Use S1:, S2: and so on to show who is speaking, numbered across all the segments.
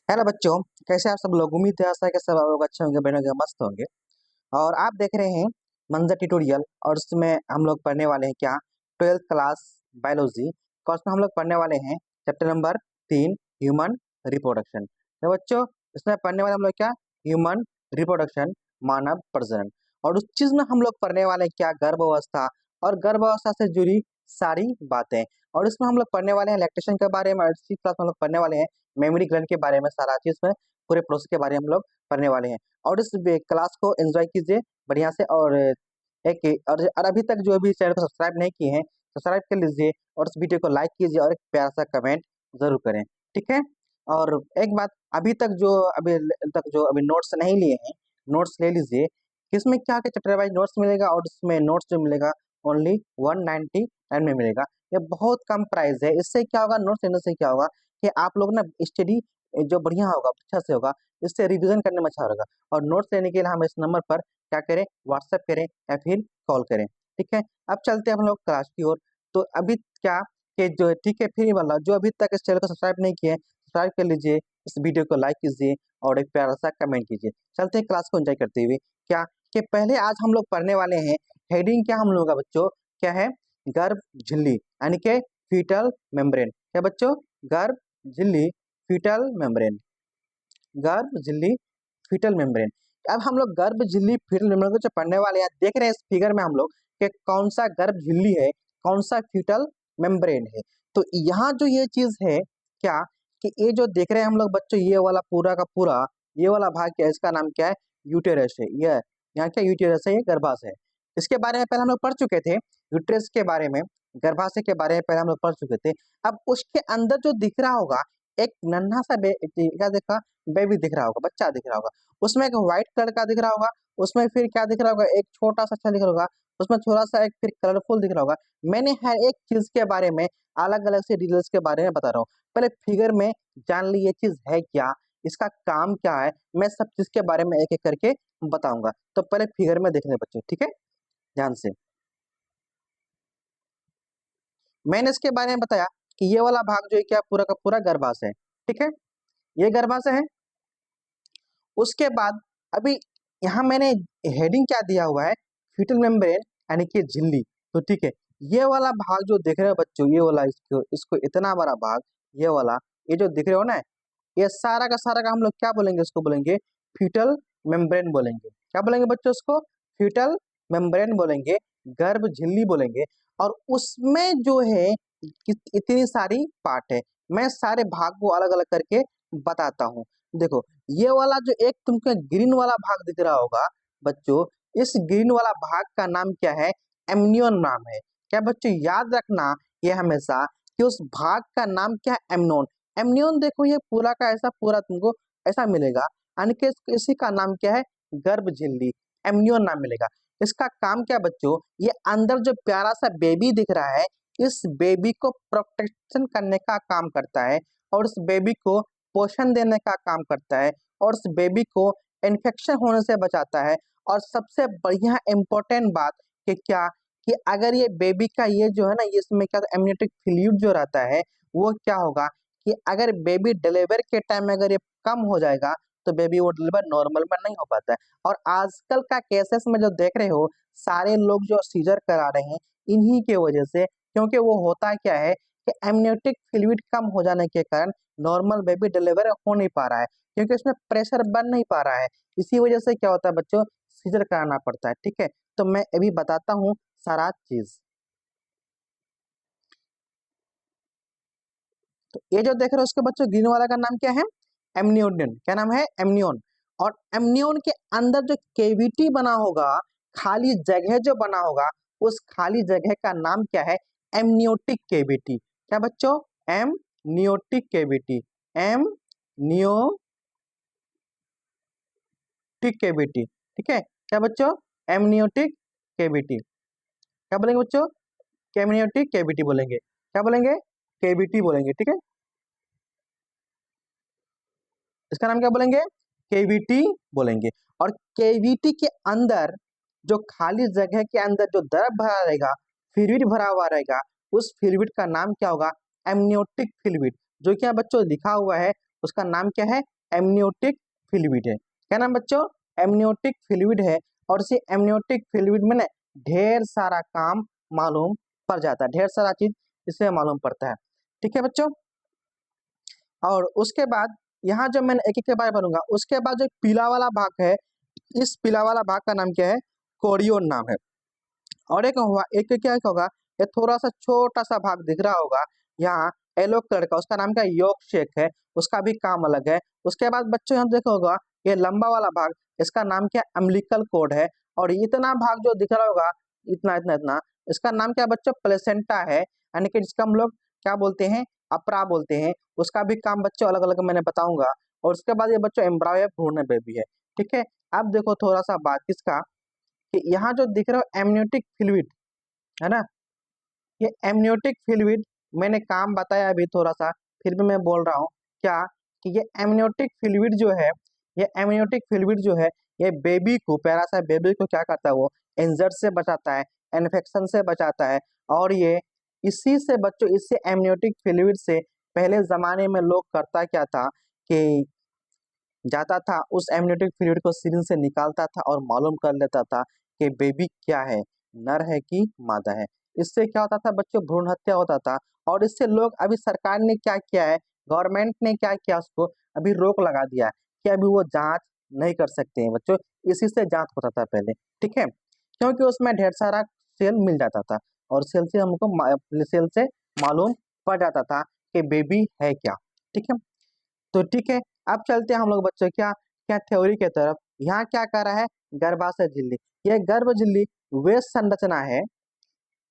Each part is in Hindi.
S1: हेलो बच्चों, कैसे आप सब लोग। उम्मीद है आशा है कि सब आप लोग अच्छे होंगे, बने होंगे, मस्त होंगे। और आप देख रहे हैं मंजर ट्यूटोरियल और उसमें हम लोग पढ़ने वाले हैं क्या, 12th क्लास बायोलॉजी का। उसमें हम लोग पढ़ने वाले हैं चैप्टर नंबर 3, ह्यूमन रिप्रोडक्शन। तो बच्चों, इसमें पढ़ने वाले हम लोग क्या, ह्यूमन रिप्रोडक्शन, मानव प्रजनन। और उस चीज में हम लोग पढ़ने वाले हैं क्या, गर्भ अवस्था और गर्भ अवस्था से जुड़ी सारी बातें। और इसमें हम लोग पढ़ने वाले हैं लैक्टेशन के बारे में, और इसी क्लास में हम लोग पढ़ने वाले हैं मेमोरी ग्लैंड के बारे में, सारा चीज में पूरे प्रोसेस के बारे में हम लोग पढ़ने वाले हैं। और इस क्लास को एंजॉय कीजिए बढ़िया से। और अभी तक जो भी चैनल को सब्सक्राइब नहीं किए हैं, सब्सक्राइब कर लीजिए और इस वीडियो को लाइक कीजिए और एक प्यारा सा कमेंट जरूर करें, ठीक है। और एक बात, अभी नोट्स नहीं लिए हैं, नोट्स ले लीजिए। किसमें क्या क्या चैप्टर वाइज नोट्स मिलेगा, और उसमें नोट्स जो मिलेगा ओनली 199 में मिलेगा। ये बहुत कम प्राइस है। इससे क्या होगा, नोट्स लेने से क्या होगा कि आप लोग ना स्टडी जो बढ़िया होगा, अच्छा से होगा, इससे रिवीजन करने में अच्छा होगा। और नोट्स लेने के लिए हम इस नंबर पर क्या करें, व्हाट्सएप करें या फिर कॉल करें, ठीक है। अब चलते हैं हम लोग क्लास की ओर। तो अभी क्या कि जो, ठीक है, फिर वाला जो अभी तक इस चैनल को सब्सक्राइब नहीं किए, सब्सक्राइब कर लीजिए, इस वीडियो को लाइक कीजिए और एक प्यारा सा कमेंट कीजिए। चलते हैं क्लास को एंजॉय करते हुए। क्या कि पहले आज हम लोग पढ़ने वाले हैं, हेडिंग क्या हम लोगों का बच्चों, क्या है, गर्भ झिल्ली यानी कि फीटल मेम्ब्रेन। क्या बच्चों, गर्भ झिल्ली फीटल मेम्ब्रेन, गर्भ झिल्ली फीटल मेम्ब्रेन। अब हम लोग गर्भ झिल्ली फीटल मेम्ब्रेन को जो पढ़ने वाले हैं, देख रहे हैं इस फिगर में हम लोग कि कौन सा गर्भ झिल्ली है, कौन सा फीटल मेम्ब्रेन है। तो यहाँ जो ये चीज है क्या, कि ये जो देख रहे हैं हम लोग बच्चों, ये वाला पूरा का पूरा ये वाला भाग क्या है, इसका नाम क्या है, यूटेरस है। ये यहाँ क्या यूटेरस है, ये गर्भाशय है। इसके बारे में पहले हम लोग पढ़ चुके थे, यूटेरस के बारे में, गर्भाशय के बारे में पहले हम लोग पढ़ चुके थे। अब उसके अंदर जो दिख रहा होगा एक नन्हा सा क्या देखा, बेबी दिख रहा होगा, बच्चा दिख रहा होगा। उसमें एक व्हाइट कलर का दिख रहा होगा, उसमें फिर क्या दिख रहा होगा, एक छोटा सा अच्छा दिख रहा होगा, उसमें थोड़ा सा एक फिर कलरफुल दिख रहा होगा। मैंने हर एक चीज के बारे में अलग अलग से डिटेल्स के बारे में बता रहा हूँ। पहले फिगर में जान ली ये चीज है क्या, इसका काम क्या है, मैं सब चीज के बारे में एक एक करके बताऊंगा। तो पहले फिगर में देखने बच्चों, ठीक है, ध्यान से। मैंने इसके बारे में बताया कि ये वाला भाग जो है क्या, पूरा का पूरा गर्भाशय है, ठीक है, ये गर्भाशय है। उसके बाद अभी यहाँ मैंने हेडिंग क्या दिया हुआ है, फीटल मेम्ब्रेन यानी कि झिल्ली। तो ठीक है, ये वाला भाग जो देख रहे हो बच्चों, ये वाला, इसको इसको इतना बड़ा भाग, ये वाला, ये जो दिख रहे हो ना, ये सारा का हम लोग क्या बोलेंगे, इसको बोलेंगे फीटल मेम्ब्रेन बोलेंगे। क्या बोलेंगे बच्चों, उसको फीटल मेम्ब्रेन बोलेंगे, गर्भ झिल्ली बोलेंगे। और उसमें जो है इतनी सारी पार्ट है, मैं सारे भाग को अलग अलग करके बताता हूँ। देखो, ये वाला जो एक तुमको ग्रीन वाला भाग दिख रहा होगा बच्चों, इस ग्रीन वाला भाग का नाम क्या है, एमनियोन नाम है। क्या बच्चों, याद रखना ये हमेशा कि उस भाग का नाम क्या है, एमनियोन। एमनियोन देखो, ये पूरा का ऐसा पूरा तुमको ऐसा मिलेगा, यानी कि इसी का नाम क्या है, गर्भ झिल्ली, एमनियोन नाम मिलेगा। इसका काम क्या बच्चों, ये अंदर जो प्यारा सा बेबी दिख रहा है, इस बेबी को प्रोटेक्शन करने का काम करता है, और इस बेबी को पोषण देने का काम करता है, और उस बेबी को इन्फेक्शन होने से बचाता है। और सबसे बढ़िया इम्पोर्टेंट बात कि क्या, कि अगर ये बेबी का ये जो है ना, ये इसमें क्या एमनियोटिक फ्लूइड जो रहता है, वो क्या होगा कि अगर बेबी डिलीवर के टाइम में अगर ये कम हो जाएगा, तो बेबी वो डिलीवर नॉर्मल में नहीं हो पाता है। और आजकल का केसेस में जो देख रहे हो, सारे लोग जो सीजर करा रहे हैं इन्हीं के वजह से, क्योंकि वो होता क्या है कि एमनियोटिक फ्लूइड कम हो जाने के कारण नॉर्मल बेबी डिलीवर हो नहीं पा रहा है, क्योंकि उसमें प्रेशर बन नहीं पा रहा है। इसी वजह से क्या होता है बच्चों, सीजर कराना पड़ता है, ठीक है। तो मैं अभी बताता हूँ सारा चीज। तो ये जो देख रहे हो उसके बच्चों, ग्रीन वाला का नाम क्या है, एमनियोन। क्या नाम है, एमनियोन। और एमनियोन के अंदर जो केविटी बना होगा, खाली जगह जो बना होगा, उस खाली जगह का नाम क्या है, एमनियोटिक केविटी। क्या बच्चों, एमनियोटिक केविटी, एमनियोटिक केविटी, ठीक है। क्या बच्चों, एमनियोटिक केविटी। क्या बोलेंगे बच्चों, एमनियोटिक केविटी बोलेंगे। क्या बोलेंगे, केविटी बोलेंगे, ठीक है। इसका नाम क्या बोलेंगे, केविटी बोलेंगे। और केविटी के अंदर जो खाली जगह के अंदर जो द्रव भरा रहेगा, फ्लूइड भरा हुआ रहेगा, उस फ्लूइड का नाम क्या होगा, एमनियोटिक फ्लूइड। जो क्या बच्चों लिखा हुआ है, उसका नाम क्या है, एमनियोटिक फ्लूइड है। क्या नाम बच्चों? एमनियोटिक फ्लूइड है। और इसी एमनियोटिक फ्लूइड में ना ढेर सारा काम मालूम पड़ जाता है, ढेर सारा चीज इसमें मालूम पड़ता है। ठीक है बच्चों। और उसके बाद यहाँ जब मैंने एक एक के बारे में बनूंगा, उसके बाद जो पीला वाला भाग है, इस पीला वाला भाग का नाम क्या है? कोरियोन नाम है। और एक हुआ एक क्या होगा, ये थोड़ा सा छोटा सा भाग दिख रहा होगा यहाँ येलो कलर का, उसका नाम क्या है? योक शेक है। उसका भी काम अलग है। उसके बाद बच्चों यहाँ देखा होगा ये लंबा वाला भाग, इसका नाम क्या है? अम्बिलिकल कोड है। और इतना भाग जो दिख रहा होगा, इतना इतना इतना, इसका नाम क्या है बच्चों? प्लेसेंटा है। यानी कि जिसका हम लोग क्या बोलते हैं? अपरा बोलते हैं। उसका भी काम बच्चों अलग अलग मैंने बताऊंगा। और उसके बाद ये बच्चों एम्ब्रायो भ्रूण बेबी है। ठीक है। अब देखो थोड़ा सा बात किसका, कि यहाँ जो दिख रहा है एमनियोटिक फ्लूइड है ना, ये एमनियोटिक फ्लूइड मैंने काम बताया अभी थोड़ा सा, फिर भी मैं बोल रहा हूँ क्या, कि ये एमनियोटिक फ्लूइड जो है, ये एमनियोटिक फ्लूइड जो है, ये बेबी को, प्यारा सा बेबी को क्या करता है? वो इंजर्ड से बचाता है, इन्फेक्शन से बचाता है। और ये इसी से बच्चों, इससे एमनियोटिक फ्लूइड से पहले जमाने में लोग करता क्या था कि जाता था उस एमनियोटिक फ्लूइड को सिरिंज से निकालता था और मालूम कर लेता था कि बेबी क्या है, नर है कि मादा है। इससे क्या होता था बच्चों? भ्रूण हत्या होता था। और इससे लोग, अभी सरकार ने क्या किया है, गवर्नमेंट ने क्या किया, उसको अभी रोक लगा दिया है कि अभी वो जांच नहीं कर सकते हैं बच्चों। इसी से जांच होता था पहले। ठीक है। क्योंकि उसमें ढेर सारा सेल मिल जाता था, और सेल से हमको सेल से मालूम पड़ जाता था कि बेबी है क्या। ठीक है। तो ठीक है, अब चलते हैं हम लोग बच्चों क्या क्या थ्योरी के तरफ। यहाँ क्या कर रहा है? गर्भाशय झिल्ली। यह गर्भ झिल्ली वे संरचना है,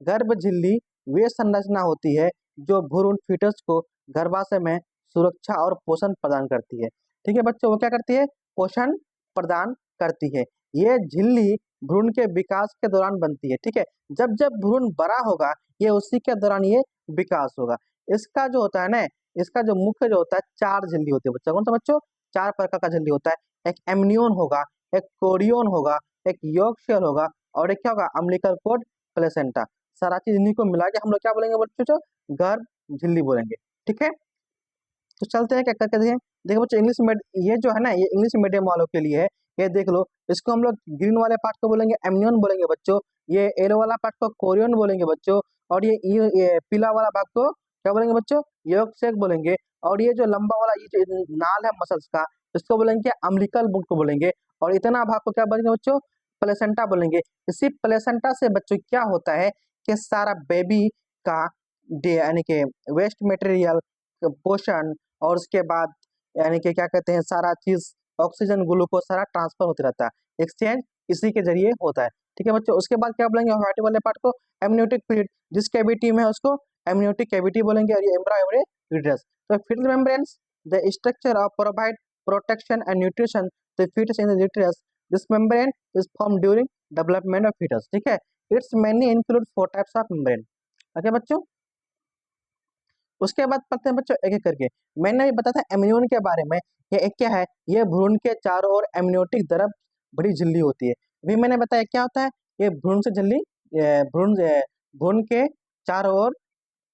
S1: गर्भ झिल्ली वे संरचना होती है जो भ्रूण फीटस को गर्भाशय में सुरक्षा और पोषण प्रदान करती है। ठीक है बच्चों, वो क्या करती है? पोषण प्रदान करती है। ये झिल्ली भ्रूण के विकास के दौरान बनती है। ठीक है। जब जब भ्रूण बड़ा होगा, ये उसी के दौरान ये विकास होगा। इसका जो होता है ना, इसका जो मुख्य जो होता है, चार झिल्ली होती है बच्चों। कौन सा बच्चों? चार प्रकार का झिल्ली होता है। एक एमनियोन होगा, एक कोरियोन होगा, एक यॉर्क शेल होगा, और एक क्या होगा? Umbilical cord placenta. सारा चीज इन्हीं को मिला के हम लोग क्या बोलेंगे बच्चों? जो गर्भ झिल्ली बोलेंगे। ठीक है। तो चलते हैं क्या करते हैं। देखो बच्चों, इंग्लिश में ये जो है ना, ये इंग्लिश मीडियम वालों के लिए है। ये देख लो, इसको हम लोग ग्रीन वाले पार्ट को बोलेंगे एमनियन बोलेंगे बच्चों। ये येलो वाला पार्ट को कोरियन बोलेंगे बच्चों। और ये पीला वाला भाग को क्या बोलेंगे बच्चों? यॉर्क शेक बोलेंगे। और ये जो लंबा वाला ये जो नाल है मसल्स का, इसको बोलेंगे अम्बिलिकल बुट को बोलेंगे। और इतना भाग को क्या बोलेंगे बच्चों? प्लेसेंटा बोलेंगे। इसी प्लेसेंटा से बच्चों क्या होता है कि सारा बेबी का यानी कि वेस्ट मटेरियल, पोषण, और उसके बाद यानी कि क्या कहते हैं, सारा चीज ऑक्सीजन ग्लूकोज सारा ट्रांसफर होते रहता है, एक्सचेंज इसी के जरिए होता है। ठीक है बच्चों। उसके बाद क्या बोलेंगे? व्हाइट वाले पार्ट को एमनियोटिक फ्लूइड, जिस कैविटी में है उसको एमनियोटिक कैविटी बोलेंगे। और ये एम्ब्रायो यूट्रस। तो fetal membranes the structure of provide protection and nutrition the fetus in the uterus. This membrane is form during development of fetus. ठीक है। It's mainly include four types of membrane. Okay बच्चों। उसके बाद पढ़ते हैं बच्चों एक एक करके। मैंने भी बताया था एमनियोन के बारे में। ये एक क्या है? ये भ्रूण के चारों ओर एमनियोटिक द्रव बड़ी झिल्ली होती है। अभी मैंने बताया क्या होता है? ये भ्रूण से झिल्ली, भ्रूण के चारों ओर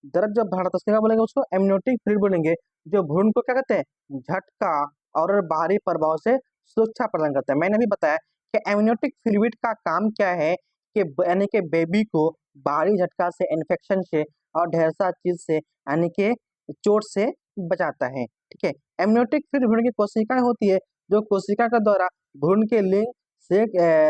S1: द्रव जब भरता है, उसके क्या बोलेंगे? उसको एमनियोटिक फ्लूइड बोलेंगे। जो भ्रूण को क्या कहते हैं? झटका और बाहरी प्रभाव से सुरक्षा प्रदान करता है। मैंने भी बताया कि एमनियोटिक फ्लूइड का काम क्या है, कि यानी कि बेबी को बाहरी झटका से, इन्फेक्शन से, और ढेर सारा चीज से, यानी कि चोट से बचाता है। ठीक है। एमनियोटिक फ्लूइड भ्रूण की कोशिकाएं होती है, जो कोशिका के द्वारा भ्रूण के लिंग से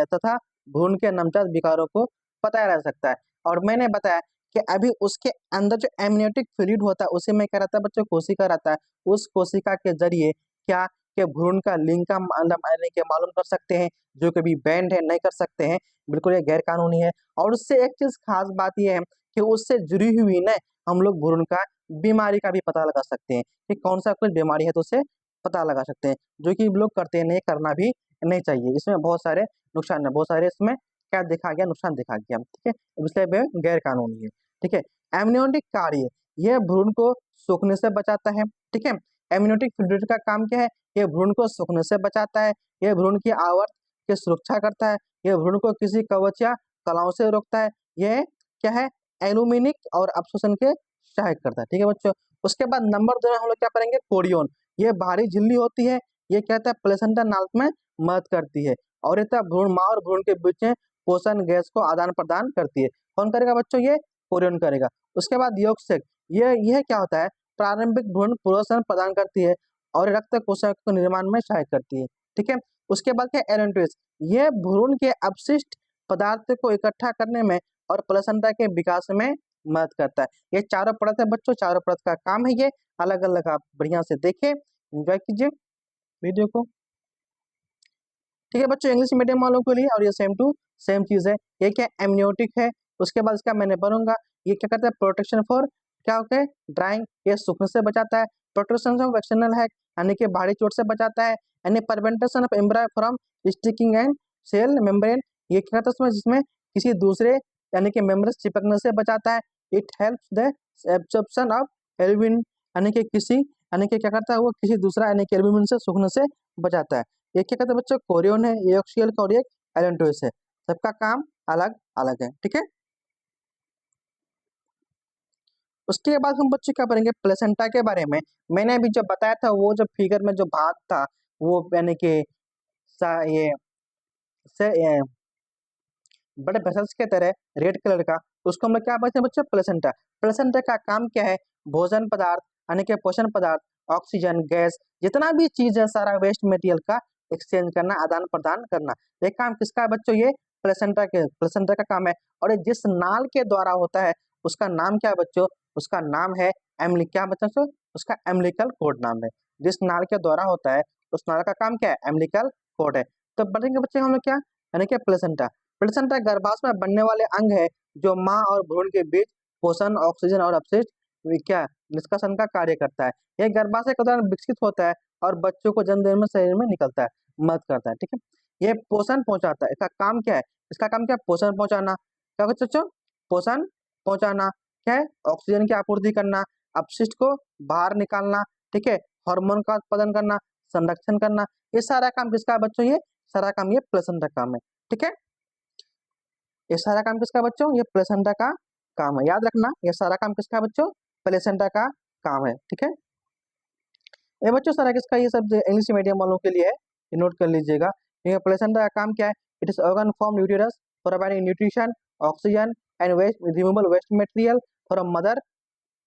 S1: तथा भ्रूण के नवजात विकारों को पता रह सकता है। और मैंने बताया कि अभी उसके अंदर जो एमनियोटिक फ्लूइड होता है, उसी में क्या रहता है बच्चों? कोशिका रहता है। उस कोशिका के जरिए क्या, कि भ्रूण का लिंग का यानी कि मालूम कर सकते हैं, जो कभी बैंड है नहीं कर सकते हैं। बिल्कुल ये गैर कानूनी है। और उससे एक चीज खास बात यह है कि उससे जुड़ी हुई ना हम लोग भ्रूण का बीमारी का भी पता लगा सकते हैं, कि कौन सा कुछ बीमारी है तो उसे पता लगा सकते हैं, जो कि लोग करते हैं, नहीं करना भी नहीं चाहिए। इसमें बहुत सारे नुकसान है, बहुत सारे इसमें क्या देखा गया? नुकसान देखा गया। ठीक है। इसलिए गैर कानूनी है। ठीक है। एमनियोटिक कार्य, यह भ्रूण को सूखने से बचाता है। ठीक है। एमनियोटिक फ्लूइड का काम क्या है? यह भ्रूण को सूखने से बचाता है, यह भ्रूण की आवर्त की सुरक्षा करता है, यह भ्रूण को किसी कवच या कलाओं से रोकता है, यह क्या है? एल्यूमिनिक और अवशोषण के सहायक करता है। ठीक है बच्चों। उसके बाद नंबर 2 हम लोग क्या करेंगे? कोरियोन। ये बाहरी झिल्ली होती है, ये क्या होता है, प्लेसेंटा नाल में मदद करती है। और ये भ्रूण, माँ और भ्रूण के बीच में पोषण गैस को आदान प्रदान करती है। कौन करेगा बच्चों, ये कोरियन करेगा। उसके बाद यौगिक, यह क्या होता है, प्रारंभिक भ्रूण पोषण प्रदान करती है और रक्त कोशिकाओं के निर्माण में सहायता करती है। ठीक है, उसके बाद क्या, एलेंट्रेस, ये भ्रूण के अपशिष्ट पदार्थ को इकट्ठा करने में और प्लेसेंटा के विकास में मदद करता है। ये चारों परत है बच्चों, चारों परत का काम है ये, अलग अलग आप बढ़िया से देखें, एंजॉय कीजिए वीडियो को। ठीक है बच्चों, इंग्लिश मीडियम वालों के लिए और ये सेम टू सेम चीज है। ये क्या, एमनियोटिक है। उसके बाद इसका मैंने बनूंगा, ये क्या करता है, प्रोटेक्शन फॉर, क्या होता है, ड्राइंग, ये सूखने से बचाता है। प्रोटेक्शन ऑफ एक्सटर्नल है, यानी कि बाहरी चोट से बचाता है। यानी preventation of embryo from sticking and cell membrane, ये क्या करता है उसमें, जिसमें किसी दूसरे यानी कि मेम्ब्रेन चिपकने से बचाता है। It helps the absorption of albumin, यानी कि किसी, यानी कि क्या करता है वो, किसी दूसरा यानी कि एल्ब्यूमिन से सूखने से बचाता है। ये क्या कहते हैं बच्चों, कोरियन है, ये ऑक्सियल का और एक एलेंटोइस है, सबका काम अलग अलग है। ठीक है, उसके बाद हम बच्चे क्या करेंगे, प्लेसेंटा के बारे में। मैंने अभी जो बताया था, वो जो फिगर में जो भाग था, वो यानी कि ये से बड़े वेसल्स के तरह रेड कलर का, उसको हम लोग क्या बोलते हैं बच्चों, प्लेसेंटा। प्लेसेंटा का काम क्या है, भोजन पदार्थ यानी कि पोषण पदार्थ, ऑक्सीजन गैस, जितना भी चीज है सारा वेस्ट मटेरियल का एक्सचेंज करना, आदान प्रदान करना, ये काम किसका है बच्चों, ये प्लेसेंटा का काम है। और ये जिस नाल के द्वारा होता है उसका नाम क्या है बच्चों, उसका नाम है क्या बच्चों, उसका एम्बिलिकल कोड नाम है। जिस नाल के द्वारा होता है उस नाल का काम क्या है, एम्बिलिकल कोड है। तो बढ़ेंगे बच्चे हम लोग क्या, यानी कि प्लेसेंटा। प्लेसेंटा गर्भाशय में बनने वाले अंग है जो माँ और भ्रूण के बीच पोषण, ऑक्सीजन और अपशिष्ट क्या निष्कासन का कार्य करता है। यह गर्भाशय के दौरान विकसित होता है और बच्चों को जन्म देने में शरीर में निकलता है, मदद करता है। ठीक है, यह पोषण पहुंचाता है, इसका काम क्या है, इसका काम क्या है, पोषण पहुंचाना। क्या कहते बच्चों, पोषण पहुंचाना, क्या है, ऑक्सीजन की आपूर्ति करना, अपशिष्ट को बाहर निकालना, ठीक है, हार्मोन का उत्पादन करना, संरक्षण करना, ये सारा काम किसका है बच्चों, ये सारा काम ये प्लेसेंटा का काम है। ठीक है, ये सारा काम किसका है बच्चों, ये प्लेसेंटा का काम है, याद रखना ये सारा काम किसका है बच्चों, प्लेसेंटा का काम है। ठीक है, ये बच्चों सारा किसका, ये सब इंग्लिश मीडियम वालों के लिए है, ये नोट कर लीजिएगा। ये प्लेसेंटा का काम क्या है, it is organ form uterus providing nutrition, oxygen and waste removal waste material for a mother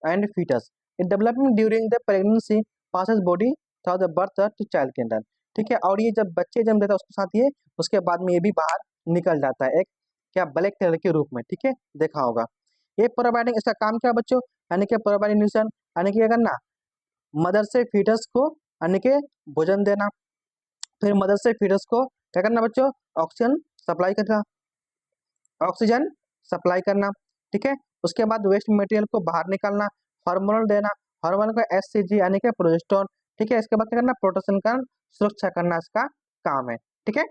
S1: and fetus. It developing during the pregnancy passes body through the birth to child के अंदर। ठीक है, और ये जब बच्चे जन्म देता है उसके साथ ये, उसके बाद में ये भी बाहर निकल जाता है एक क्या, ब्लैक कलर के रूप में। ठीक है, देखा होगा। ये प्रोवाइडिंग, इसका काम क्या बच्चों, यानी कि प्रोवाइडिंग न्यूट्रिशन, यानी कि क्या करना, मदर से फीटस को यानी कि भोजन देना, फिर मदर से फीटस को क्या करना बच्चों, ऑक्सीजन सप्लाई करना, ऑक्सीजन सप्लाई करना। ठीक है, उसके बाद वेस्ट मटेरियल को बाहर निकालना, हार्मोन देना, हार्मोन को एससीजी यानी कि प्रोजेस्टेरोन। ठीक है, इसके बाद क्या करना, प्रोटेक्शन का सुरक्षा करना इसका काम है। ठीक है,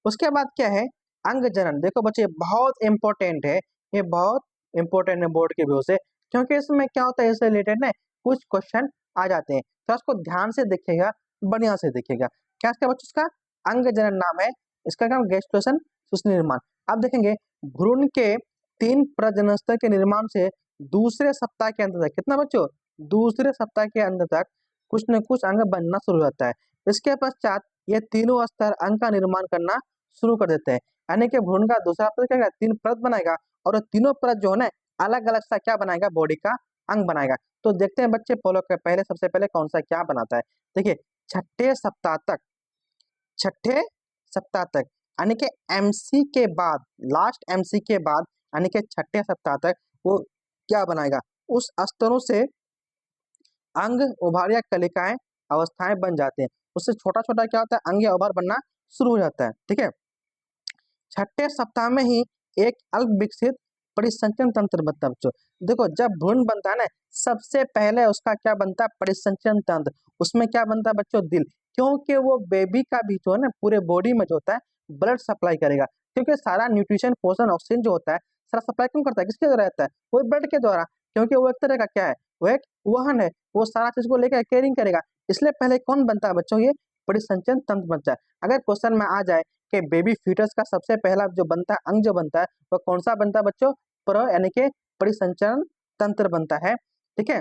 S1: उसके बाद क्या है, अंग जनन। देखो बच्चे बहुत इंपॉर्टेंट है, ये बहुत इंपॉर्टेंट है बोर्ड के व्यू से, क्योंकि इसमें क्या होता है, इससे रिलेटेड ना कुछ क्वेश्चन आ जाते हैं, तो उसको ध्यान से देखिएगा, बढ़िया से देखिएगा। क्या इसका बच्चों, इसका अंग जनन नाम है, इसका नाम गेस्टुलेशन, सुस्त निर्माण। आप देखेंगे भ्रूण के 3 प्रजनन स्तर के निर्माण से दूसरे सप्ताह के अंत तक, कितना बच्चों, दूसरे सप्ताह के अंत तक कुछ न कुछ अंग बनना शुरू हो जाता है। इसके पश्चात ये तीनों स्तर अंग का निर्माण करना शुरू कर देते हैं, यानी कि भ्रूण का दूसरा परत क्या 3 परत बनाएगा और तीनों परत जो है ना अलग अलग सा क्या बनाएगा, बॉडी का अंग बनाएगा। तो देखते हैं बच्चे फॉलो कर, पहले सबसे पहले कौन सा क्या बनाता है। देखिए छठे सप्ताह तक, छठे सप्ताह तक यानी कि एमसी के बाद, लास्ट एमसी के बाद यानी कि छठे सप्ताह तक वो क्या बनाएगा, उस स्तरों से अंग उभार या कलिकाएं अवस्थाएं बन जाते हैं। उससे छोटा छोटा क्या होता है, अंग या उभार बनना शुरू हो जाता है। ठीक है, छठे सप्ताह में ही एक अल्प विकसित परिसंचरण तंत्र बनता है बच्चों। देखो जब भ्रूण बनता है ना, सबसे पहले उसका क्या बनता है, परिसंचरण तंत्र। उसमें क्या बनता है बच्चों, दिल, क्योंकि वो बेबी का भी जो है ना पूरे बॉडी में जो होता है ब्लड सप्लाई करेगा, क्योंकि सारा न्यूट्रिशन, पोषण, ऑक्सीजन जो होता है सारा सप्लाई कौन करता है, किसके द्वारा रहता है, वो ब्लड के द्वारा, क्योंकि वो एक तरह का क्या है, वो एक वाहन है, वो सारा चीज को लेकर कैरिंग करेगा। इसलिए पहले कौन बनता है बच्चों, ये परिसंचरण तंत्र बनता है। अगर क्वेश्चन में आ जाए कि बेबी फीटस का सबसे पहला जो बनता है अंग जो बनता है वो कौन सा बनता है बच्चों, यानी कि परिसंचरण तंत्र बनता है। ठीक है,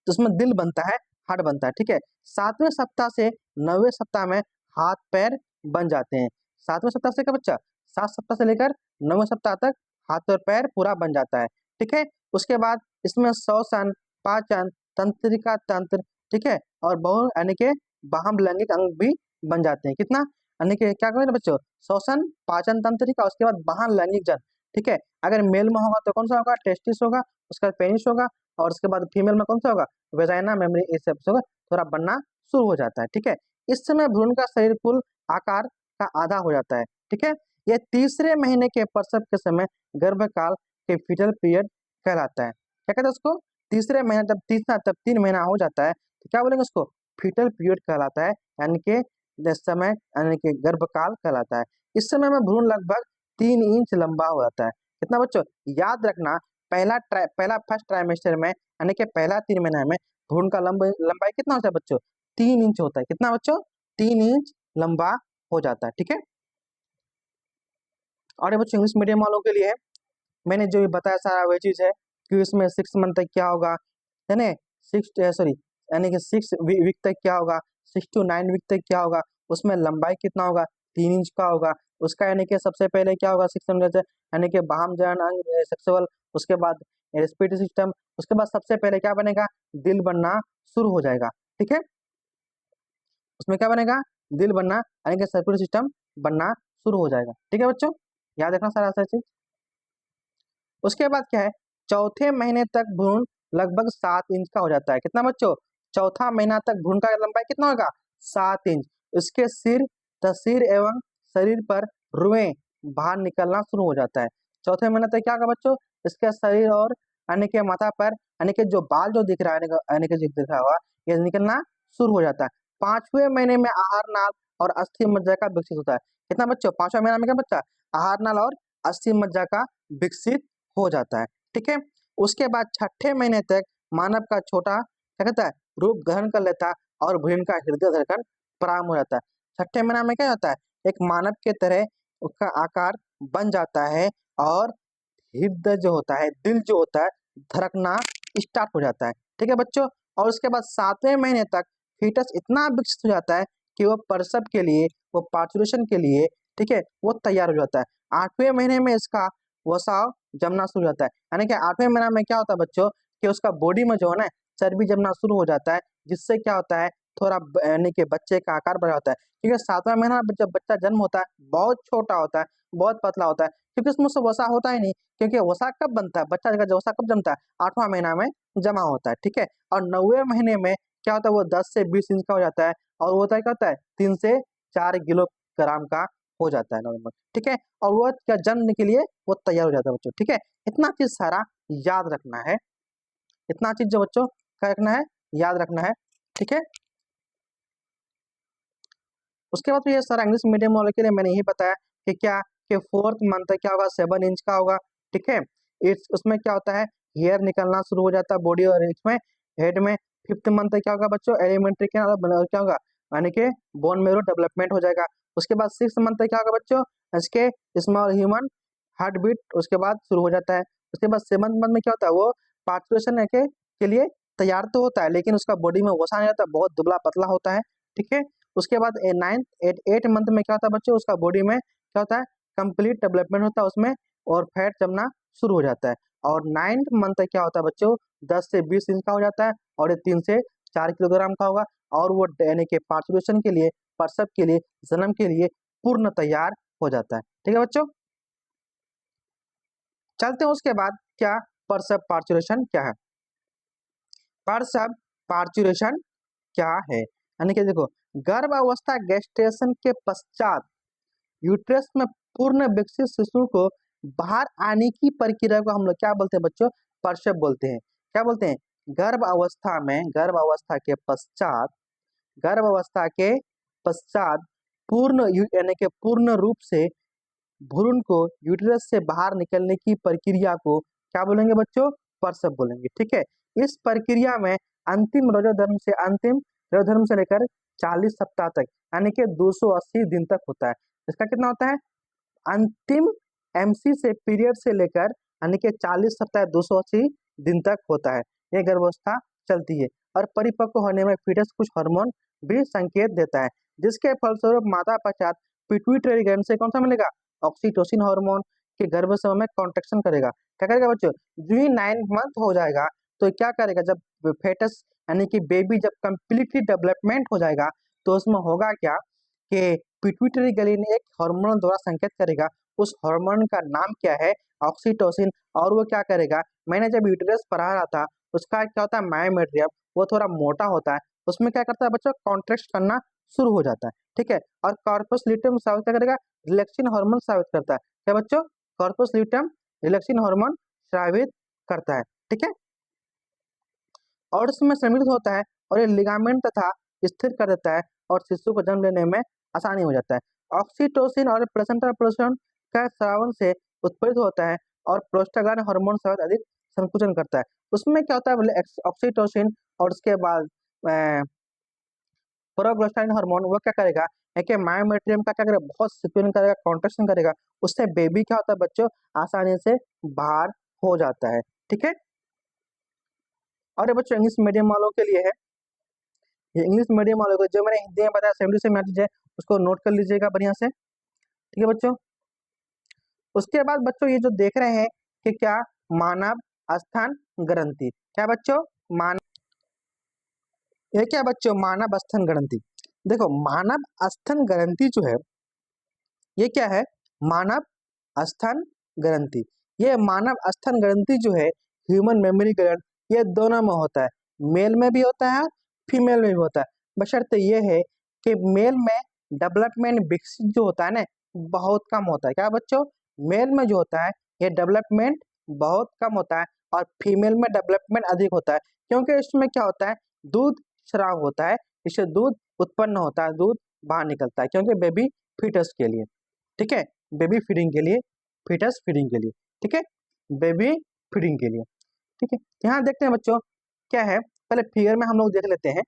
S1: तो उसमें दिल बनता है, हार्ट बनता है, ठीक है। 7वें सप्ताह से 9वें सप्ताह में हाथ पैर बन जाते हैं। 7वें सप्ताह से क्या बच्चा, 7 सप्ताह से लेकर 9वें सप्ताह तक हाथ और पैर पूरा बन जाता है, ठीक है। उसके बाद इसमें श्वसन, पाचन, तंत्रिका तंत्र, ठीक है, और बहु यानी के बाह्य लैंगिक अंग भी बन जाते हैं। कितना यानी कि क्या करें बच्चों, श्वसन, पाचन तंत्रिका, उसके बाद बाह्य लैंगिक जन, ठीक है। अगर मेल में होगा तो कौन सा होगा, टेस्टिस होगा, उसके बाद पेनिस होगा, और उसके बाद फीमेल में कौन सा होगा, वेजाइना, मेमोरी, ये सब होगा, थोड़ा बनना शुरू हो जाता है, ठीक है। इस समय भ्रूण का शरीर कुल आकार का आधा हो जाता है, ठीक है। यह तीसरे महीने के प्रसव के समय गर्भकाल के फीटल पीरियड कहलाता है। क्या कहते हैं उसको, तीसरे महीने, जब तीसरा तब 3 महीना हो जाता है तो क्या बोलेंगे उसको, फीटल पीरियड कहलाता है, यानी कि समय यानी कि गर्भकाल कहलाता है। इस समय में भ्रूण लगभग 3 इंच लंबा हो जाता है। कितना बच्चों, याद रखना, पहला फर्स्ट ट्राइमेस्टर में यानी कि पहला 3 महीना में भ्रूण का लंबाई कितना होता है बच्चों, 3 इंच होता है। कितना बच्चों, 3 इंच लंबा हो जाता है, ठीक है। और ये बच्चों इंग्लिश मीडियम वालों के लिए है, मैंने जो भी बताया सारा वही चीज है कि इसमें 6 मंथ तक क्या होगा, है ना, 6 यानी कि 6 वीक तक क्या होगा, 6 to 9 वीक तक क्या होगा, उसमें लंबाई कितना होगा, 3 इंच का होगा। उसका यानी कि सबसे पहले क्या होगा, 6 मंथ यानी कि बाह्य जन अंग सेक्सुअल, उसके बाद रेस्पिरेटरी सिस्टम, उसके बाद सबसे पहले क्या बनेगा, दिल बनना शुरू हो जाएगा, ठीक है। उसमें क्या बनेगा, दिल बनना यानी कि सर्कुलेटरी सिस्टम बनना शुरू हो जाएगा, ठीक है बच्चों, याद रखना सारा चीज। उसके बाद क्या है, चौथे महीने तक भ्रूण लगभग 7 इंच का हो जाता है। कितना बच्चों, चौथा महीना तक भ्रूण का लंबाई कितना होगा, 7 इंच। इसके सिर, तस्वीर एवं शरीर पर रुएं बाहर निकलना शुरू हो जाता है। चौथे महीने तक क्या होगा बच्चों, इसके शरीर और यानी कि माथा पर यानी कि जो बाल जो दिख रहा है यानी कि जो दिख रहा होगा, ये निकलना शुरू हो जाता है। 5वें महीने में आहार नाल और अस्थि मज्जा का विकसित होता है। कितना बच्चों, 5वां महीना में क्या बच्चा, आहार नाल और अस्थि मज्जा का विकसित हो जाता है, ठीक है। उसके बाद 6ठे महीने तक मानव का छोटा क्या कहता है, रूप ग्रहण कर लेता है और भ्रूण का हृदय धड़कन प्रारंभ हो जाता है। 6ठे महीना में क्या होता है, एक मानव के तरह उसका आकार बन जाता है और हृदय जो होता है, दिल जो होता है, धड़कना स्टार्ट हो जाता है, ठीक है बच्चों। और उसके बाद 7वें महीने तक फीटस इतना विकसित हो जाता है कि वो प्रसव के लिए, वो पार्चुरेशन के लिए, ठीक है, वो तैयार हो जाता है। 8वें महीने में इसका वसाव जमना शुरू हो जाता है, यानी कि 8वें महीना में क्या होता है बच्चों, कि उसका बॉडी में जो है ना चर्बी जमना शुरू हो जाता है, जिससे क्या होता है, थोड़ा यानी कि बच्चे का आकार बढ़ जाता है। क्योंकि 7वां महीना जब बच्चा जन्म होता है बहुत छोटा होता है, बहुत पतला होता है, क्योंकि उसमें से वसा होता ही नहीं। क्योंकि वसा कब बनता है, बच्चा का वसा कब जमता है, 8वां महीना में जमा होता है, ठीक है। और 9वें महीने में क्या होता है, वो 10 से 20 इंच का हो जाता है, और वो होता है क्या होता है, 3 से 4 किलोग्राम का हो जाता है नॉर्मल, ठीक है। और वो क्या जन्म के लिए वो तैयार हो जाता है बच्चों, ठीक है। इतना चीज सारा याद रखना है, इतना चीज जो बच्चों क्या रखना है, याद रखना है, ठीक है। उसके बाद तो ये सारा इंग्लिश मीडियम वाले के लिए मैंने यही बताया कि क्या, कि 4th मंथ तक क्या होगा, 7 इंच का होगा, ठीक है। इट्स उसमें क्या होता है, हेयर निकलना शुरू हो जाता है बॉडी और इसमें हेड में। 5th मंथ तक क्या होगा बच्चों, एलिमेंट्री क्या होगा, यानी कि बोन मेरो डेवलपमेंट हो जाएगा। उसके बाद 6th मंथ तक क्या होगा बच्चों, इसके स्मॉल ह्यूमन हार्ट बीट उसके बाद शुरू हो जाता है। उसके बाद 7th मंथ में क्या होता है, वो पार्चुरेशन के लिए तैयार तो होता है, लेकिन उसका बॉडी में वसा नहीं होता, बहुत दुबला पतला होता है, ठीक है। उसके बाद 8 मंथ में क्या होता है बच्चों, उसका बॉडी में क्या होता है, कंप्लीट डेवलपमेंट होता है उसमें, और फैट जमना शुरू हो जाता है। और 9th मंथ तक क्या होता है बच्चों, 10 से 20 इंच का हो जाता है, और ये 3 से 4 किलोग्राम का होगा, और वो यानी कि पार्चुरेशन के लिए, प्रसव के लिए, जन्म के लिए पूर्ण तैयार हो जाता है, ठीक है बच्चों। चलते हैं उसके बाद क्या, प्रसव पार्चुरेशन क्या है। प्रसव पार्चुरेशन क्या है, यानी कि देखो, गर्भ अवस्था गेस्टेशन के पश्चात यूट्रस में पूर्ण विकसित शिशु को बाहर आने की प्रक्रिया को हम लोग क्या बोलते हैं बच्चों, प्रसव बोलते हैं। क्या बोलते हैं, गर्भ अवस्था में, गर्भ अवस्था के पश्चात, गर्भ अवस्था के पश्चात पूर्ण यानी कि पूर्ण रूप से भ्रूण को यूट्रस से बाहर निकलने की प्रक्रिया को क्या बोलेंगे बच्चों, प्रसव बोलेंगे, ठीक है। इस प्रक्रिया में अंतिम रजोधर्म से लेकर 40 सप्ताह तक यानी कि 280 दिन तक होता है। इसका कितना होता है, अंतिम एमसी से पीरियड से लेकर यानी कि 40 सप्ताह 280 दिन तक होता है। ये गर्भावस्था चलती है और परिपक्व होने में फीटस कुछ हार्मोन भी संकेत देता है, जिसके फलस्वरूप माता पश्चात पिट्यूटरी ग्लैंड से कौन सा मिलेगा, ऑक्सीटोसिन हार्मोन के गर्भ समय में कॉन्ट्रेक्शन करेगा। क्या करेगा बच्चों, जो ही 9 मंथ हो जाएगा तो क्या करेगा, जब फेटस यानी कि बेबी जब कंप्लीटली डेवलपमेंट हो जाएगा तो उसमें होगा क्या कि पिट्यूटरी ग्लैंड एक हार्मोन द्वारा संकेत करेगा, उस हार्मोन का नाम क्या है, ऑक्सीटोसिन। और वो क्या करेगा, मैंने जब यूटेरस पढ़ा रहा था उसका क्या होता है, मायोमेट्रियम, वो थोड़ा मोटा होता है, उसमें क्या करता है बच्चों, कॉन्ट्रैक्ट करना शुरू हो जाता है, ठीक है। और कॉर्पस ल्यूटियम साबित क्या करेगा, रिलैक्सिन हार्मोन साबित करता है। क्या बच्चों, कॉर्पस ल्यूटियम रिलैक्सिन हार्मोन स्रावित करता है, ठीक है। और इसमें सम्मिलित होता है और ये लिगामेंट तथा स्थिर कर देता है और शिशु को जन्म लेने में आसानी हो जाता है। ऑक्सीटोसिन और प्लेसेंटा प्रोजेस्टेरोन का स्रावन से उत्प्रेरित होता है और प्रोस्टाग्लैंड हार्मोन से अधिक संकुचन करता है। उसमें क्या होता है बोले, ऑक्सीटोसिन और उसके बाद प्रोस्टाग्लैंड हार्मोन वो क्या करेगा, एक मायोमेट्रियम का क्या करेगा, बहुत सिक्वेंस करेगा, कॉन्ट्रैक्शन करेगा, उससे बेबी क्या होता है बच्चों, आसानी से बाहर हो जाता है, ठीक है। और ये बच्चों इंग्लिश मीडियम वालों के लिए है, ये इंग्लिश मीडियम वालों को जो मैंने हिंदी में बताया 70 से मैसेज है उसको नोट कर लीजिएगा बढ़िया से, ठीक है बच्चों। उसके बाद बच्चों ये जो देख रहे हैं कि क्या, मानव स्तन ग्रंथि, क्या बच्चों, मान ये क्या बच्चों, मानव स्तन ग्रंथि। देखो मानव स्तन ग्रंथि जो है ये क्या है, मानव स्तन ग्रंथि। ये मानव स्तन ग्रंथि जो है ह्यूमन मेमोरी ग्लैंड, ये दोनों में होता है, मेल में भी होता है फीमेल में भी होता है। बशर्ते ये है कि मेल में डेवलपमेंट विकसित जो होता है ना बहुत कम होता है। क्या बच्चों, मेल में जो होता है ये डेवलपमेंट बहुत कम होता है और फीमेल में डेवलपमेंट अधिक होता है, क्योंकि इसमें क्या होता है, दूध स्राव होता है, इससे दूध उत्पन्न होता है, दूध बाहर निकलता है, क्योंकि बेबी फीटस के लिए, ठीक है, बेबी फीडिंग के लिए, फीटस फीडिंग के लिए, ठीक है, बेबी फीडिंग के लिए, ठीक है। यहाँ देखते हैं बच्चों क्या है, पहले फिगर में हम लोग देख लेते हैं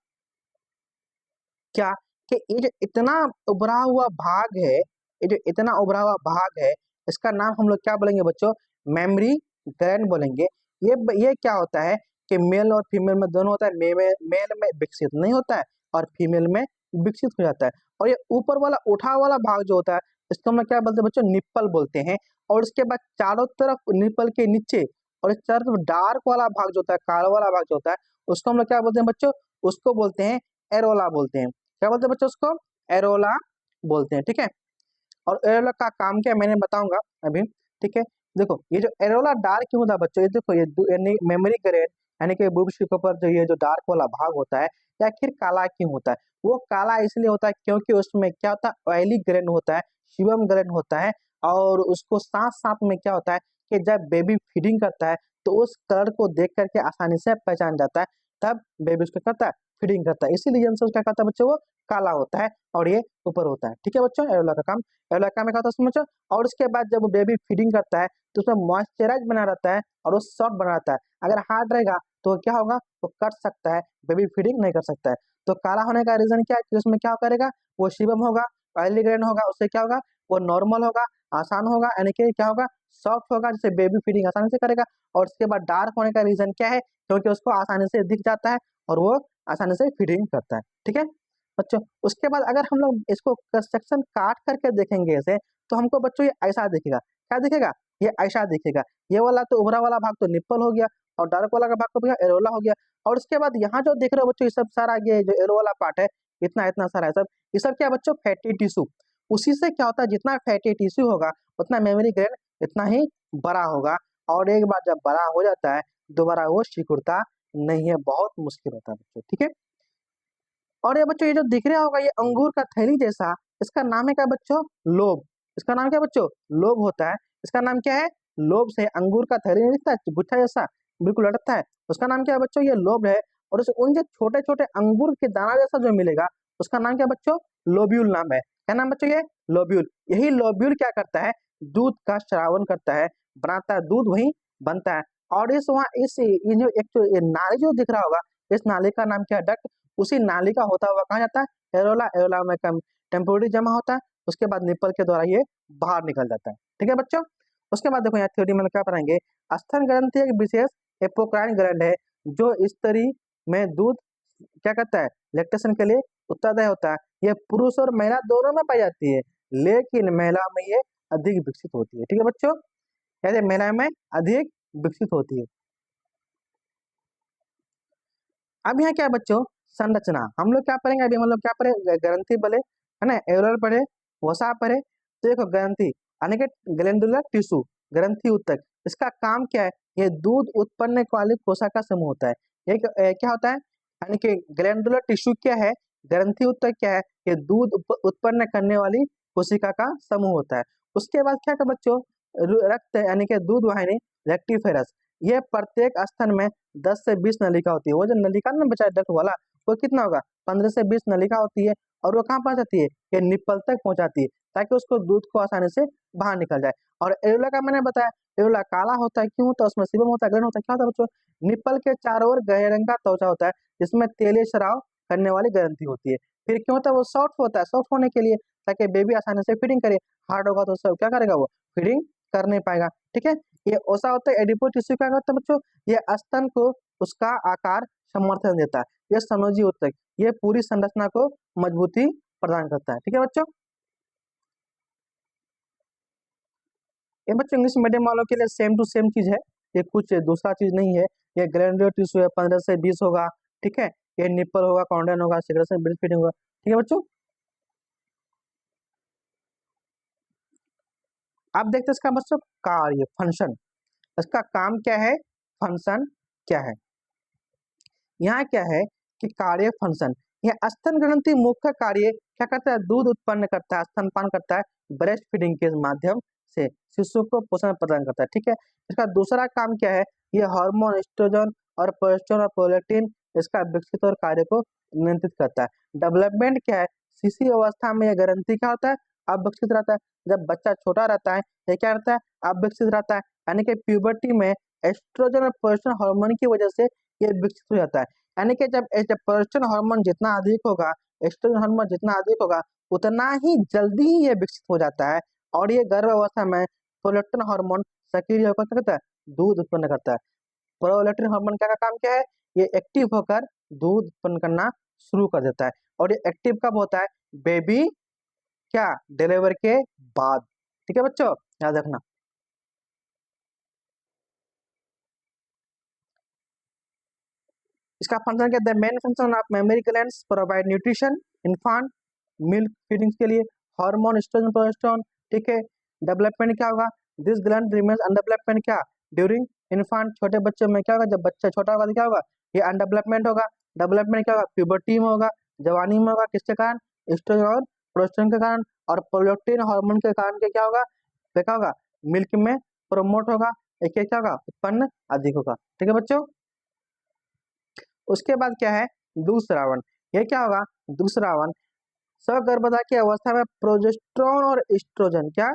S1: क्या, कि ये जो इतना उभरा हुआ भाग है, ये जो इतना उभरा हुआ भाग है इसका नाम हम लोग क्या बोलेंगे बच्चों, मेमोरी ग्लैंड बोलेंगे। ये क्या होता है कि मेल और फीमेल में दोनों होता है, मेल में विकसित नहीं होता है और फीमेल में विकसित हो जाता है। और ये ऊपर वाला उठा वाला भाग जो होता है इसको हम लोग क्या बोलते हैं बच्चों, निप्पल बोलते हैं। और उसके बाद चारों तरफ निप्पल के नीचे और इस चारों तरफ डार्क वाला भाग जो होता है, काला वाला भाग जो होता है उसको हम लोग क्या बोलते हैं बच्चों, उसको बोलते हैं एरोला बोलते हैं। क्या बोलते हैं बच्चों, उसको एरोला बोलते हैं, ठीक है। और एरोला का काम क्या है मैंने बताऊंगा अभी, ठीक है। देखो ये जो एरोला डार्क क्यों होता है बच्चों, ये देखो ये मेमोरी ग्लैंड यानी कि बुब्स के ऊपर जो ये जो डार्क वाला भाग होता है या आखिर काला क्यों होता है, वो काला इसलिए होता है क्योंकि उसमें क्या होता है, ऑयली ग्लैंड होता है, सीबम ग्लैंड होता है। और उसको साथ साथ में क्या होता है कि जब बेबी फीडिंग करता है तो उस कलर को देख करके आसानी से पहचान जाता है, तब बेबी उसको करता है, फीडिंग करता है, इसीलिए से उसका कहता है बच्चों वो काला होता है और ये ऊपर होता है, ठीक है बच्चों। एरोला का काम, एरोला का काम क्या होता है समझो। और उसके बाद जब वो बेबी फीडिंग करता है तो उसमें मॉइस्चराइज बना रहता है और वो सॉफ्ट बना रहता है। अगर हार्ड रहेगा तो क्या होगा, वो कट सकता है, बेबी फीडिंग नहीं कर सकता है। तो काला होने का रीजन क्या है कि उसमें क्या करेगा, वो सीबम होगा, ऑयली ग्लैंड होगा, उससे क्या होगा, वो नॉर्मल होगा, आसान होगा, यानी कि क्या होगा, सॉफ्ट होगा, जिससे बेबी फीडिंग आसानी से करेगा। और उसके बाद डार्क होने का रीजन क्या है, क्योंकि उसको आसानी से दिख जाता है और वो आसानी से फीडिंग करता है, ठीक है बच्चों। उसके बाद अगर हम लोग इसको सेक्शन काट करके देखेंगे ऐसे तो हमको बच्चों ये ऐसा दिखेगा, क्या दिखेगा, ये ऐसा दिखेगा। ये वाला तो उभरा वाला भाग तो निप्पल हो गया और डार्क वाला का भाग तो भैया एरोला हो गया। और उसके बाद यहाँ जो देख रहे हो बच्चों ये सब सारा ये जो एरो वाला पार्ट है, इतना इतना सारा है सब, ये सब क्या बच्चों, फैटी टिश्यू। उसी से क्या होता है, जितना फैटी टिश्यू होगा उतना मेमोरी ग्लैंड इतना ही बड़ा होगा। और एक बार जब बड़ा हो जाता है दोबारा वो सिकुड़ता नहीं है, बहुत मुश्किल होता है बच्चों, ठीक है। और ये बच्चों ये जो दिख रहा होगा ये अंगूर का थैली जैसा, इसका नाम है क्या बच्चों, लोब। इसका नाम क्या बच्चों, लोब होता है। इसका नाम क्या है, लोब से अंगूर का थैली नहीं दिखता है गुच्छा जैसा बिल्कुल लटकता है, उसका नाम क्या है बच्चों, ये लोब है। और उस उन जो छोटे छोटे अंगूर के दाना जैसा जो मिलेगा उसका नाम क्या बच्चों, लोब्यूल नाम है। क्या नाम बच्चों, ये लोब्यूल। यही लोब्यूल क्या करता है, दूध का श्रावण करता है, बनाता है दूध, वही बनता है। और इस वहाँ इस ये जो एक जो ये नाली जो दिख रहा होगा इस नाली का नाम क्या है, डक्ट। उसी नाली का होता हुआ कहाँ जाता है, एरोला, एरोला में कम टेम्पोररी जमा होता है, उसके बाद निपल के द्वारा ये बाहर निकल जाता है, ठीक है बच्चों। उसके बाद देखो यहाँ थ्योरी में क्या पढ़ाएंगे, स्तन ग्रंथि एक विशेष एपोक्राइन ग्लैंड है जो स्तरी में दूध क्या करता है, लैक्टेशन के लिए उत्तरदायी होता है, ये पुरुष और महिला दोनों में पाई जाती है, लेकिन महिला में ये अधिक विकसित होती है। ठीक है बच्चों, कहते हैं महिला में अधिक विकसित होती है। अब यहाँ क्या है बच्चों, संरचना। हम लोग क्या पढ़ेंगे अभी, हम लोग क्या पढ़े, ग्रंथि पढ़े है ना, एरोल पढ़े, वसा पढ़े। तो देखो ग्रंथि यानी कि ग्लैंडुलर टिश्यू, ग्रंथि ऊतक, इसका काम क्या है, ये दूध उत्पन्न वाली कोशिका समूह होता है। ये क्या होता है, यानी कि ग्लैंडुलर टिश्यू क्या है, ग्रंथि ऊतक क्या है, ये दूध उत्पन्न करने वाली कोशिका का समूह होता है। उसके बाद क्या था बच्चों, रक्त यानी कि दूध वाहिनी रेक्टिफेरस, ये प्रत्येक स्तन में 10 से 20 नलिका होती है। वो जो नलिका ना बचा डक्ट वाला, वो कितना होगा, 15 से 20 नलिका होती है, और वो कहाँ पहुंचाती है, ये निप्पल तक पहुंचाती है, ताकि उसको दूध को आसानी से बाहर निकल जाए। और एरोला का मैंने बताया, एरोला काला होता है, क्यों होता है, उसमें सीबम होता है, ग्रहण होता है, क्या होता है बच्चों, निप्पल के चारों ओर गहरे रंग का त्वचा होता है, जिसमें तेलीय स्राव करने वाली ग्रंथि होती है। फिर क्यों होता है, वो सॉफ्ट होता है, सॉफ्ट होने के लिए, ताकि बेबी आसानी से फीडिंग करे। हार्ड होगा तो सब क्या करेगा, वो फीडिंग कर नहीं पाएगा। ठीक है, ये ओसा होता है, एडिपो टिश्यू क्या होता है बच्चों, ये स्तन को उसका आकार समर्थन देता है। ये सनोजी ऊतक, ये पूरी संरचना को मजबूती प्रदान करता है। ठीक है बच्चों, ये बच्चों इंग्लिश मीडियम वालों के लिए सेम टू सेम चीज है, ये कुछ दूसरा चीज नहीं है। ये ग्लैंडुलर टिश्यू है, 15 से 20 होगा। ठीक है, ये निप्पल होगा, कॉन्डन होगा, सिग्रेशन ब्रेस्ट फीडिंग होगा। ठीक है बच्चों, आप देखते हैं इसका बच्चों कार्य, फंक्शन, इसका काम क्या है, फंक्शन क्या है। यहाँ क्या है कि कार्य, फंक्शन, यह स्तन ग्रंथि मुख्य कार्य क्या करता है, दूध उत्पन्न करता है, स्तनपान करता है, ब्रेस्ट फीडिंग के माध्यम से शिशु को पोषण प्रदान करता है। ठीक है, इसका दूसरा काम क्या है, ये हार्मोन एस्ट्रोजन और प्रोजेस्टेरोन और प्रोलैक्टिन इसका विकसित और कार्य को नियंत्रित करता है। डेवलपमेंट क्या है, शिशु अवस्था में यह ग्रंथि क्या होता है, अविकसित रहता है। जब बच्चा छोटा रहता है, ये क्या रहता है, अविकसित रहता है, यानी कि प्यूबर्टी में एस्ट्रोजन और प्रोजेस्टेरोन हार्मोन की वजह से ये विकसित हो जाता है। यानी कि जब प्रोजेस्टेरोन हार्मोन जितना अधिक होगा, एस्ट्रोजन हार्मोन जितना अधिक होगा, उतना ही जल्दी ही ये विकसित हो जाता है। और ये गर्भ अवस्था में प्रोलैक्टिन हार्मोन सक्रिय होकर क्या करता है, दूध उत्पन्न करता है। प्रोलैक्टिन हार्मोन क्या का काम क्या है, ये एक्टिव होकर दूध उत्पन्न करना शुरू कर देता है। और ये एक्टिव कब होता है, बेबी क्या, डिलीवर के बाद। ठीक है बच्चों, याद रखना। इसका फंक्शन क्या है, main function of mammary glands provide nutrition infant milk feeding के लिए, हार्मोन एस्ट्रोजन प्रोजेस्टेरोन। ठीक है, डेवलपमेंट क्या होगा, दिस ग्लैंड रिमेन्स अनडेवलपमेंट क्या, ड्यूरिंग इन्फांट, छोटे बच्चों में क्या होगा, जब बच्चा छोटा होगा तो क्या होगा, ये अनडेवलपमेंट होगा। डेवलपमेंट क्या होगा, प्यूबर्टी में होगा, जवानी में होगा, किसके कारण, एस्ट्रोजन और प्रोजेस्टेरोन के कारण। और प्रोलैक्टिन हार्मोन के कारण के क्या होगा, क्या होगा, मिल्क में प्रमोट होगा, एक क्या होगा, उत्पन्न अधिक होगा। ठीक है बच्चों, उसके बाद क्या है, दूसरावन। ये क्या होगा, दूसरावन, सगर्भता की अवस्था में प्रोजेस्टेरोन और एस्ट्रोजन क्या,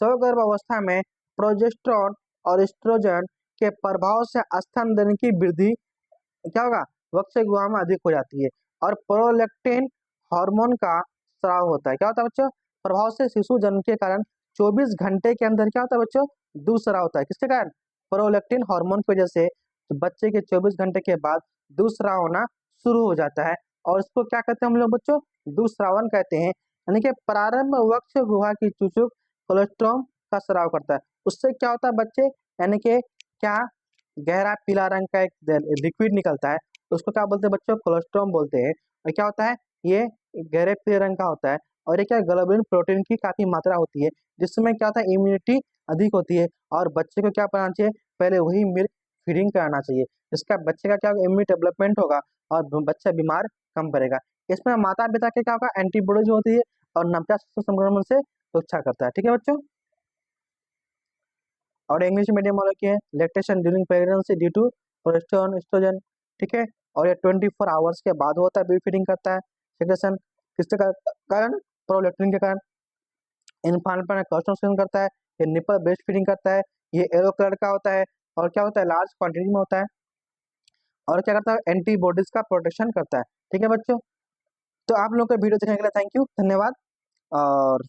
S1: सगर्भ अवस्था में प्रोजेस्टेरोन और एस्ट्रोजन के प्रभाव से स्तन दैन की वृद्धि क्या होगा, वक्त से गुहा में अधिक हो जाती है। और प्रोलैक्टिन हार्मोन का स्राव होता है। क्या होता है बच्चों, प्रभाव से शिशु जन्म के कारण 24 घंटे के अंदर क्या होता है बच्चों, दूध स्राव होता है, किसके कारण, प्रोलैक्टिन हार्मोन की वजह से। तो बच्चे के 24 घंटे के बाद दूध स्राव होना शुरू हो जाता है, और इसको क्या कहते हैं हम लोग बच्चों, दूधस्रावन कहते हैं। यानी कि प्रारंभ वक्ष गुहा की चूचुक कोलेस्ट्रॉम का स्राव करता है। उससे क्या होता है बच्चे, यानी कि क्या, गहरा पीला रंग का एक लिक्विड निकलता है, उसको क्या बोलते हैं बच्चों, कोलेस्ट्रॉम बोलते हैं। और क्या होता है, ये गहरे पीले रंग का होता है, और ये क्या, ग्लोबुलिन प्रोटीन की काफी मात्रा होती है, जिसमें क्या होता है, इम्यूनिटी अधिक होती है। और बच्चे को क्या कराना चाहिए, पहले वही मिल्क फीडिंग कराना चाहिए, इसका बच्चे का क्या इम्यूनिटी डेवलपमेंट होगा, और बच्चा बीमार कम पड़ेगा। इसमें माता पिता के क्या होगा, एंटीबॉडीज होती है, और नवजात शिशु संक्रमण से रक्षा करता है। ठीक है बच्चों, और इंग्लिश मीडियम वालों की है, lactation during pregnancy due to progesterone estrogen. ठीक है, और ये 24 आवर्स के बाद होता है, बेबी फीडिंग करता है, सेक्रेशन किसके कारण, प्रोलैक्टिन के कारण। इन्फांट पर कोलेस्ट्रॉल करता है, ये निपल ब्रेस्ट फीडिंग करता है, ये येलो कलर का होता है, और क्या होता है, लार्ज क्वांटिटी में होता है, और क्या करता है, एंटीबॉडीज का प्रोटेक्शन करता है। ठीक है बच्चों, तो आप लोगों को वीडियो देखने के लिए थैंक यू, धन्यवाद। और